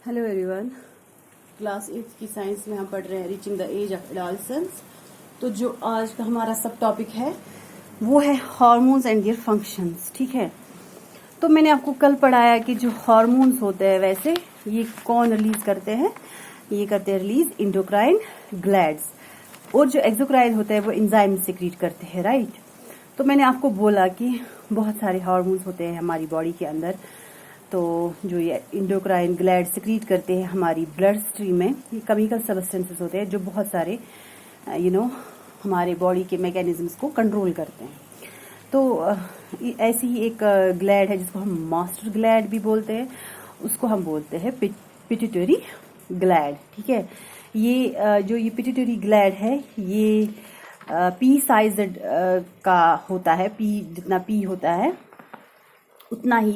Hello everyone. Class 8 की science में हम पढ़ रहे हैं reaching the age of adolescence. तो जो आज का हमारा सब टॉपिक है वो है हार्मोन्स एंड देयर फंक्शंस। ठीक है, तो मैंने आपको कल पढ़ाया कि जो हार्मोन्स होते हैं वैसे ये कौन रिलीज करते हैं, ये करते हैं रिलीज इंडोक्राइन ग्लैंड्स, और जो एक्सोक्राइन होते हैं वो एंजाइम सिक्रीट करते हैं, राइट। तो मैंने आपको बोला कि बहुत सारे हार्मोन्स होते हैं हमारी बॉडी के अंदर, तो जो ये इंडोक्राइन ग्लैंड सिक्रीट करते हैं हमारी ब्लड स्ट्रीम में, ये केमिकल सब्सटेंसेस होते हैं जो बहुत सारे हमारे बॉडी के मैकेनिज्म्स को कंट्रोल करते हैं। तो ऐसी ही एक ग्लैंड है जिसको हम मास्टर ग्लैंड भी बोलते हैं, उसको हम बोलते हैं पिट्यूटरी ग्लैंड। ठीक है, ये जो ये पिट्यूटरी ग्लैंड है ये पी साइज का होता है, पी जितना पी होता है उतना ही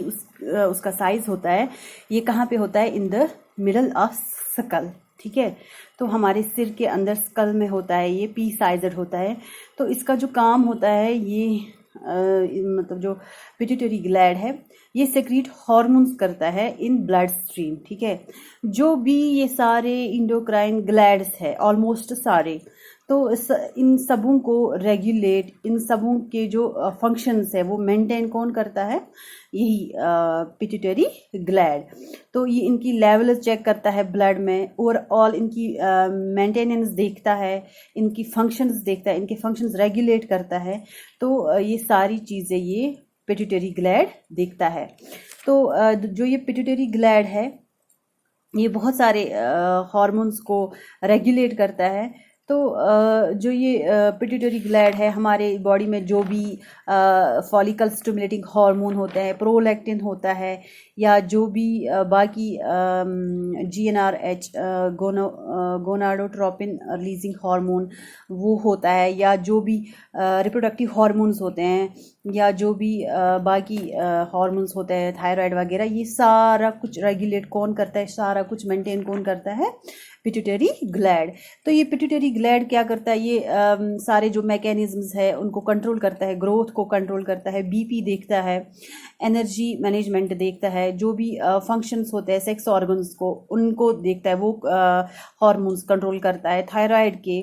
उसका साइज होता है। ये कहाँ पे होता है? In the middle of skull. ठीक है, तो हमारे सिर के अंदर स्कल में होता है, ये पी साइजड होता है। तो इसका जो काम होता है ये मतलब जो पिट्यूटरी ग्लैंड है ये सेक्रीट हार्मोन्स करता है इन ब्लड स्ट्रीम। ठीक है, जो भी ये सारे इंडोक्राइन ग्लैंड्स है ऑलमोस्ट सारे, तो इन सबों को रेगुलेट, इन सबों के जो फंक्शंस है वो मेंटेन कौन करता है? यही पिट्यूटरी ग्लैंड। तो ये इनकी लेवल चेक करता है ब्लड में, ओवरऑल इनकी मेंटेनेंस देखता है, इनकी फंक्शंस देखता है, इनके फंक्शंस रेगुलेट करता है। तो ये सारी चीज़ें ये पिट्यूटरी ग्लैंड देखता है। तो जो ये पिट्यूटरी ग्लैंड है ये बहुत सारे हार्मोन्स को रेगुलेट करता है। तो जो ये पिट्यूटरी ग्लैंड है हमारे बॉडी में जो भी फॉलिकल स्टिमुलेटिंग हार्मोन होता है, प्रोलैक्टिन होता है, या जो भी बाकी GnRH गोनाडोट्रोपिन रिलीजिंग हार्मोन वो होता है, या जो भी रिप्रोडक्टिव हार्मोन्स होते हैं, या जो भी बाकी हार्मोन्स होते हैं थायराइड वगैरह, ये सारा कुछ रेगुलेट कौन करता है, सारा कुछ मेंटेन कौन करता है? Pituitary gland. तो ये पिट्यूटरी ग्लैंड क्या करता है? ये सारे जो मैकेनिज्म्स है उनको कंट्रोल करता है, ग्रोथ को कंट्रोल करता है, बीपी देखता है, एनर्जी मैनेजमेंट देखता है, जो भी फंक्शंस होते हैं सेक्स ऑर्गन्स को उनको देखता है, वो हार्मोन्स कंट्रोल करता है, थायराइड के,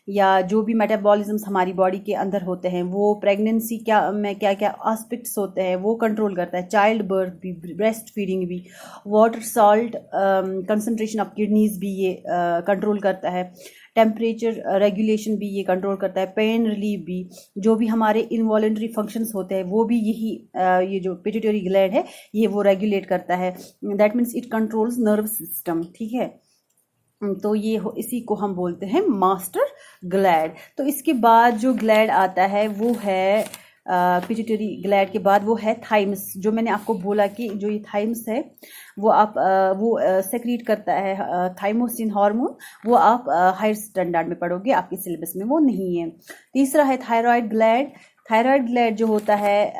या जो भी मेटाबॉलिज्म्स हमारी बॉडी के अंदर होते हैं वो प्रेगनेंसी में क्या क्या एस्पेक्ट्स होते हैं वो कंट्रोल करता है, चाइल्ड बर्थ भी, ब्रेस्ट फीडिंग भी, water salt concentration of kidneys भी ये कंट्रोल करता है, टेम्परेचर रेगुलेशन भी ये कंट्रोल करता है, पेन रिलीफ भी, जो भी हमारे इनवॉलेंट्री फंक्शंस होते हैं वो भी यही ये जो पिट्यूटरी ग्लैंड है ये वो रेगुलेट करता है। That means it controls nerve system. ठीक है, तो ये इसी को हम बोलते हैं मास्टर ग्लैंड। तो इसके बाद जो ग्लैंड आता है वो है पिट्यूटरी ग्लैंड के बाद वो है थाइमस। जो मैंने आपको बोला कि जो ये थाइमस है वो वो सेक्रीट करता है थाइमोसिन हार्मोन, वो आप हायर स्टैंडर्ड में पढ़ोगे, आपके सिलेबस में वो नहीं है। तीसरा है थायराइड ग्लैंड। थायराइड ग्लैंड जो होता है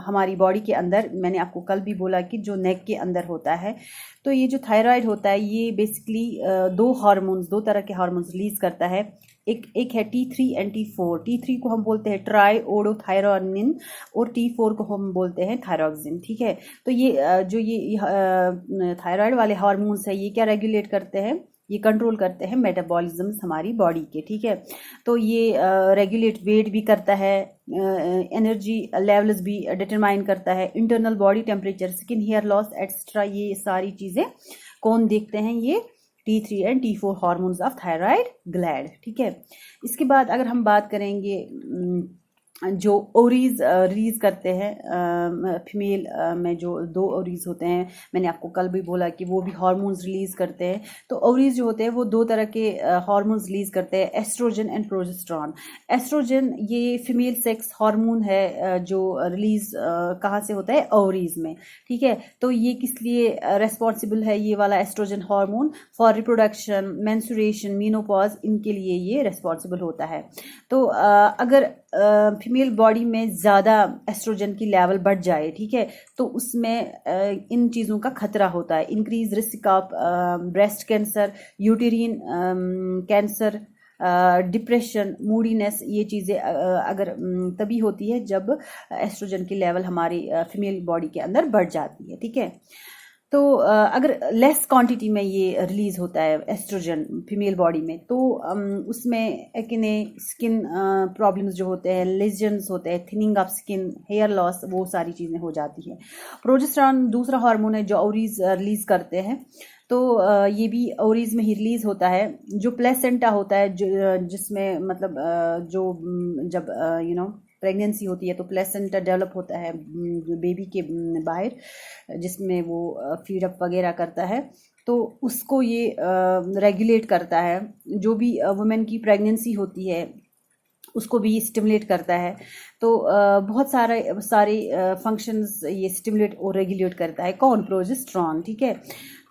हमारी बॉडी के अंदर, मैंने आपको कल भी बोला कि जो नेक के अंदर होता है, तो ये जो थायराइड होता है ये बेसिकली दो तरह के हार्मोन्स रिलीज करता है। एक है T3 एंड T4। T3 को हम बोलते हैं ट्राईओडोथायरोनिन और T4 को हम बोलते हैं थायरोक्सिन। ठीक है, तो ये जो ये थायराइड वाले हार्मोन्स है ये क्या रेगुलेट करते हैं? ये कंट्रोल करते हैं मेटाबॉलिज्म्स हमारी बॉडी के। ठीक है, तो ये रेगुलेट वेट भी करता है, एनर्जी लेवल्स भी डिटरमाइन करता है, internal body temperature, skin hair loss etcetera, ये सारी चीज़ें कौन देखते हैं? ये T3 and T4 hormones of thyroid gland. ठीक है, इसके बाद अगर हम बात करेंगे जो ओवरीज रिलीज करते हैं फीमेल में, जो 2 ओवरीज होते हैं, मैंने आपको कल भी बोला कि वो भी हार्मोन्स रिलीज करते हैं। तो ओवरीज जो होते हैं वो 2 तरह के हार्मोन्स रिलीज करते हैं, एस्ट्रोजन एंड प्रोजेस्टेरॉन। एस्ट्रोजन ये फीमेल सेक्स हार्मोन है जो रिलीज कहाँ से होता है? ओवरीज में। ठीक है, तो ये किस लिए रेस्पॉन्सिबल है? ये वाला oestrogen hormone for reproduction, menstruation, menopause, इनके लिए ये रेस्पॉन्सिबल होता है। तो अगर फीमेल बॉडी में ज़्यादा एस्ट्रोजन की लेवल बढ़ जाए, ठीक है, तो उसमें इन चीज़ों का खतरा होता है, increase risk of breast cancer, uterine cancer, depression, मूडीनेस, ये चीज़ें अगर तभी होती है जब एस्ट्रोजन की लेवल हमारी फीमेल बॉडी के अंदर बढ़ जाती है। ठीक है, तो अगर लेस क्वांटिटी में ये रिलीज होता है एस्ट्रोजन फीमेल बॉडी में, तो उसमें एक्ने, स्किन प्रॉब्लम्स जो होते हैं, लेजन्स होते हैं, thinning of skin, hair loss, वो सारी चीज़ें हो जाती हैं। प्रोजेस्टेरॉन दूसरा हार्मोन है जो ओवरीज रिलीज करते हैं, तो ये भी ओवरीज में ही रिलीज होता है। जो प्लेसेंटा होता है, जिसमें मतलब जो जब प्रेगनेंसी होती है तो प्लेसेंटा डेवलप होता है बेबी के बाहर, जिसमें वो फीड अप वगैरह करता है, तो उसको ये रेगुलेट करता है। जो भी वुमेन की प्रेगनेंसी होती है उसको भी स्टिमुलेट करता है। तो बहुत सारे फंक्शंस ये स्टिमुलेट और रेगुलेट करता है। कौन? प्रोजेस्टेरॉन, ठीक है।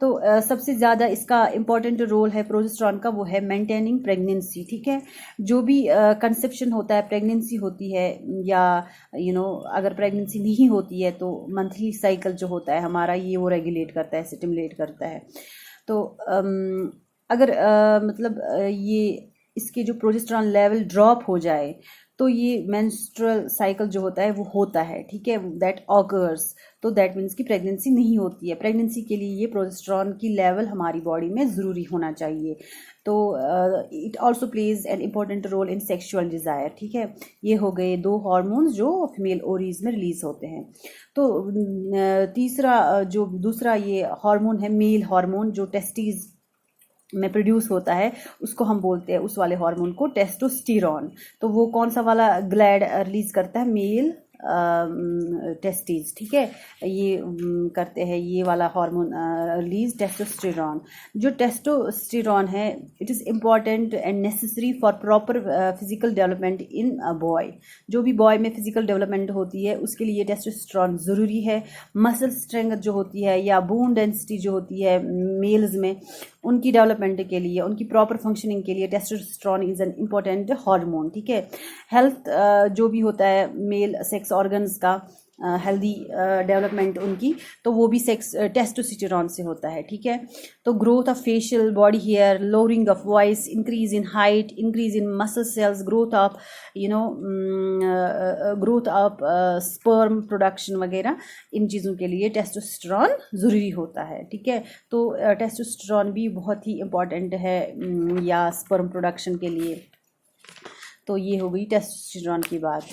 तो सबसे ज़्यादा इसका इम्पॉर्टेंट रोल है प्रोजेस्टेरॉन का, वो है मेंटेनिंग प्रेगनेंसी, ठीक है। जो भी कंसेप्शन होता है, प्रेगनेंसी होती है, या अगर प्रेगनेंसी नहीं होती है तो मंथली साइकिल जो होता है हमारा, ये वो रेगुलेट करता है, स्टिमुलेट करता है। तो अगर मतलब ये इसके जो प्रोजेस्टेरॉन लेवल ड्रॉप हो जाए तो ये मेंस्ट्रुअल साइकिल जो होता है वो होता है, ठीक है, दैट ऑकर्स। तो दैट मीन्स कि प्रेगनेंसी नहीं होती है। प्रेगनेंसी के लिए ये प्रोजेस्टेरॉन की लेवल हमारी बॉडी में ज़रूरी होना चाहिए। तो it also plays an important role in sexual desire, ठीक है। ये हो गए दो हार्मोन्स जो फीमेल ओरीज में रिलीज होते हैं। तो तीसरा जो दूसरा ये हार्मोन है, मेल हार्मोन, जो टेस्टिस में प्रोड्यूस होता है, उसको हम बोलते हैं, उस वाले हार्मोन को, टेस्टोस्टेरॉन। तो वो कौन सा वाला ग्लैड रिलीज करता है? मेल टेस्टिस, ठीक है, ये करते हैं ये वाला हार्मोन रिलीज, टेस्टोस्टेरॉन। जो टेस्टोस्टेरॉन है, it is important and necessary for proper physical development in a boy. जो भी बॉय में फिजिकल डेवलपमेंट होती है उसके लिए टेस्टोस्टेरॉन ज़रूरी है। मसल स्ट्रेंथ जो होती है या बोन डेंसिटी जो होती है मेल्स में, उनकी डेवलपमेंट के लिए, उनकी प्रॉपर फंक्शनिंग के लिए testosterone is an important hormone, ठीक है। हेल्थ जो भी होता है मेल सेक्स ऑर्गन्स का, हेल्दी डेवलपमेंट उनकी, तो वो भी टेस्टोस्टेरॉन से होता है, ठीक है। तो growth of facial body hair, lowering of voice, increase in height, increase in muscle cells, growth of sperm production वगैरह, इन चीज़ों के लिए टेस्टोस्टेरॉन ज़रूरी होता है, ठीक है। तो टेस्टोस्टेरॉन भी बहुत ही इम्पॉर्टेंट है या स्पर्म प्रोडक्शन के लिए। तो ये हो गई टेस्टोस्टेरॉन की बात।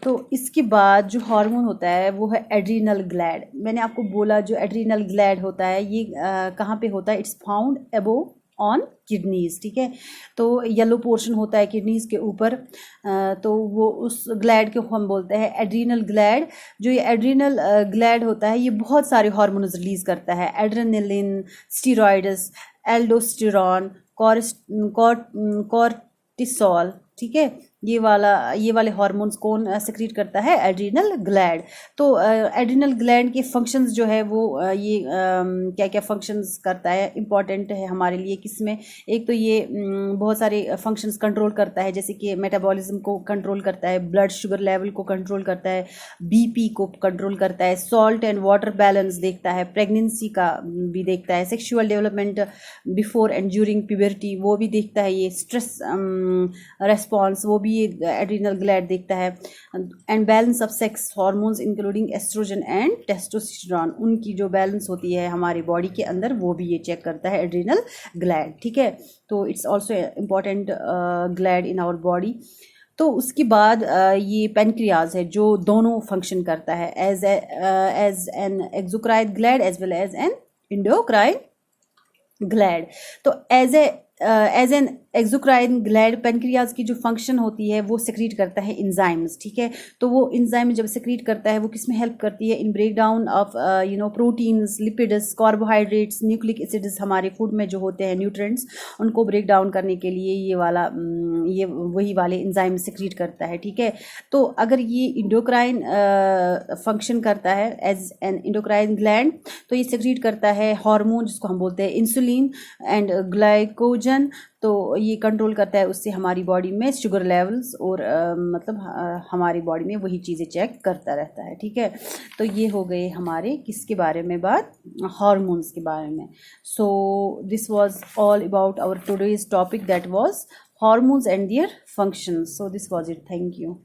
तो इसके बाद जो हार्मोन होता है वो है एड्रीनल ग्लैंड। मैंने आपको बोला जो एड्रीनल ग्लैंड होता है ये कहाँ पे होता है? It's found above on kidneys, ठीक है। तो येलो पोर्शन होता है किडनीज के ऊपर, तो वो उस ग्लैंड को हम बोलते हैं एड्रीनल ग्लैंड। जो ये एड्रीनल ग्लैंड होता है ये बहुत सारे हार्मोन्स रिलीज करता है, एड्रेनलिन, स्टीरॉइड्स, एल्डोस्टेरॉन, कॉर्टिसोल, ठीक है। ये वाले हार्मोन्स कौन सिक्रीट करता है? Adrenal gland. तो एड्रीनल ग्लैंड के फंक्शंस जो है वो ये क्या क्या फंक्शंस करता है, इम्पॉर्टेंट है हमारे लिए किसमें? एक तो ये बहुत सारे फंक्शंस कंट्रोल करता है, जैसे कि मेटाबॉलिज्म को कंट्रोल करता है, ब्लड शुगर लेवल को कंट्रोल करता है, बीपी को कंट्रोल करता है, सॉल्ट एंड वाटर बैलेंस देखता है, प्रेगनेंसी का भी देखता है, sexual development before and during puberty वो भी देखता है, ये स्ट्रेस रेस्पॉन्स वो भी एड्रीनल ग्लैंड देखता है, and balance of sex hormones including oestrogen and testosterone, उनकी जो बैलेंस होती है हमारी बॉडी के अंदर वो भी ये चेक करता है एड्रीनल ग्लैंड, ठीक है। तो it's also important gland in our body. तो उसके बाद ये पेनक्रियाज है जो दोनों फंक्शन करता है, as an exocrine gland as well as an endocrine gland. तो as an exocrine gland pancreas की जो फंक्शन होती है वो सेक्रीट करता है इंजाइम्स, ठीक है। तो वो इंजाइम जब सेक्रीट करता है वो किस में हेल्प करती है? In break down of proteins, lipids, carbohydrates, nucleic acids, हमारे फूड में जो होते हैं न्यूट्रिएंट्स, उनको ब्रेक डाउन करने के लिए ये वही वाले इंजाइम सेक्रीट करता है, ठीक है। तो अगर ये इंडोक्राइन फंक्शन करता है एज एन इंडोक्राइन ग्लैंड, तो ये सेक्रीट करता है हार्मोन जिसको हम बोलते हैं इंसुलिन एंड ग्लाइकोजन। तो ये कंट्रोल करता है, उससे हमारी बॉडी में शुगर लेवल्स और हमारी बॉडी में वही चीज़ें चेक करता रहता है, ठीक है। तो ये हो गए हमारे किसके बारे में बात? हार्मोन्स के बारे में। So this was all about our today's topic, that was hormones and their functions. So this was it, thank you.